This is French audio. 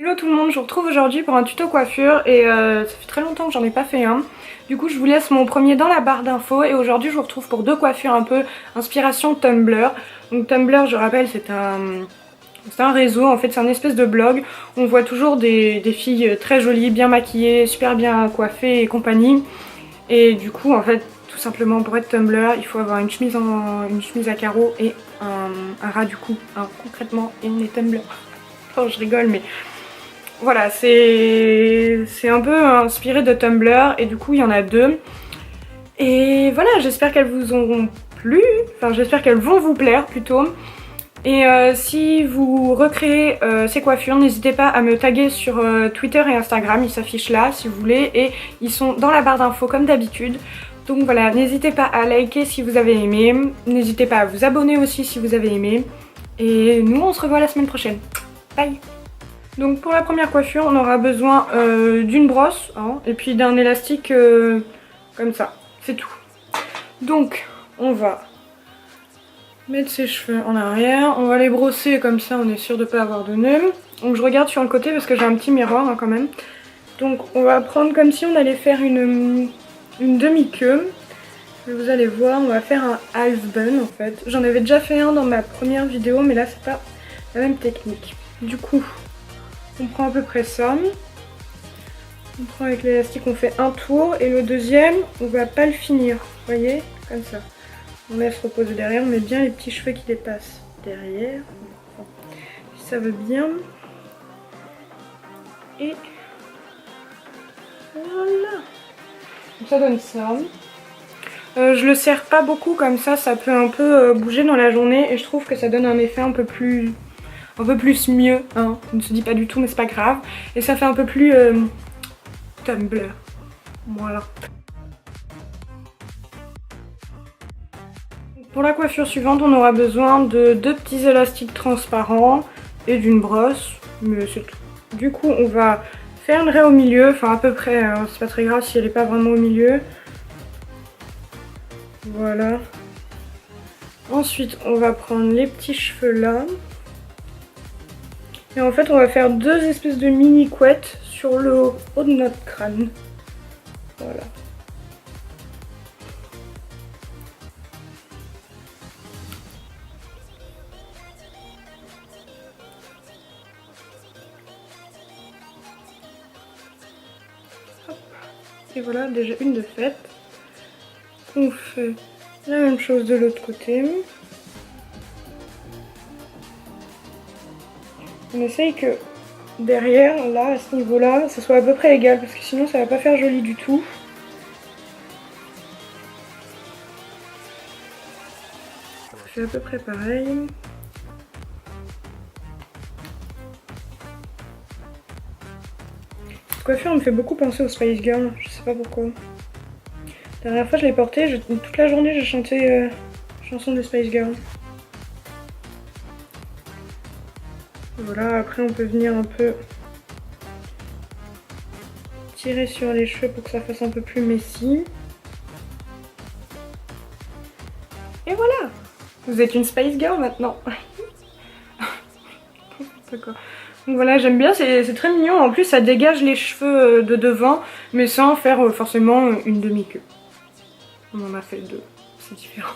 Hello tout le monde, je vous retrouve aujourd'hui pour un tuto coiffure et ça fait très longtemps que j'en ai pas fait un. Du coup je vous laisse mon premier dans la barre d'infos et aujourd'hui je vous retrouve pour deux coiffures un peu inspiration Tumblr. Donc Tumblr, je rappelle, c'est un réseau, en fait c'est un espèce de blog. On voit toujours des filles très jolies, bien maquillées, super bien coiffées et compagnie. Et du coup en fait tout simplement pour être Tumblr il faut avoir une chemise à carreaux et un ras du cou, hein, concrètement, et on est Tumblr. Oh je rigole mais... Voilà, c'est un peu inspiré de Tumblr et du coup il y en a deux. Et voilà, j'espère qu'elles vous auront plu, enfin j'espère qu'elles vont vous plaire plutôt. Et si vous recréez ces coiffures, n'hésitez pas à me taguer sur Twitter et Instagram, ils s'affichent là si vous voulez et ils sont dans la barre d'infos comme d'habitude. Donc voilà, n'hésitez pas à liker si vous avez aimé, n'hésitez pas à vous abonner aussi si vous avez aimé. Et nous on se revoit la semaine prochaine. Bye! Donc pour la première coiffure, on aura besoin d'une brosse hein, et puis d'un élastique comme ça, c'est tout. Donc on va mettre ses cheveux en arrière, on va les brosser comme ça, on est sûr de ne pas avoir de nœuds. Donc je regarde sur le côté parce que j'ai un petit miroir hein, quand même. Donc on va prendre comme si on allait faire une demi-queue. Vous allez voir, on va faire un half bun en fait. J'en avais déjà fait un dans ma première vidéo mais là c'est pas la même technique. Du coup... on prend à peu près ça, on prend avec l'élastique, on fait un tour et le deuxième on va pas le finir, vous voyez, comme ça. On laisse reposer derrière, on met bien les petits cheveux qui dépassent derrière, enfin, si ça veut bien. Et voilà, donc ça donne ça. Je le serre pas beaucoup comme ça peut un peu bouger dans la journée et je trouve que ça donne un effet un peu plus mieux, hein. On ne se dit pas du tout mais c'est pas grave. Et ça fait un peu plus Tumblr. Voilà. Pour la coiffure suivante, on aura besoin de deux petits élastiques transparents et d'une brosse, mais c'est tout. Du coup, on va faire une raie au milieu, enfin à peu près, hein. C'est pas très grave si elle n'est pas vraiment au milieu. Voilà. Ensuite, on va prendre les petits cheveux là. Et en fait on va faire deux espèces de mini couettes sur le haut de notre crâne. Voilà. Hop. Et voilà, déjà une de faite. On fait la même chose de l'autre côté. On essaye que derrière, là, à ce niveau-là, ça soit à peu près égal, parce que sinon ça va pas faire joli du tout. C'est à peu près pareil. Cette coiffure me fait beaucoup penser aux Spice Girls, je sais pas pourquoi. La dernière fois je l'ai portée, toute la journée j'ai chanté chanson des Spice Girls. Voilà, après on peut venir un peu tirer sur les cheveux pour que ça fasse un peu plus messy. Et voilà, vous êtes une Spice Girl maintenant. D'accord. Donc voilà, j'aime bien, c'est très mignon. En plus ça dégage les cheveux de devant, mais sans faire forcément une demi-queue. On en a fait deux, c'est différent.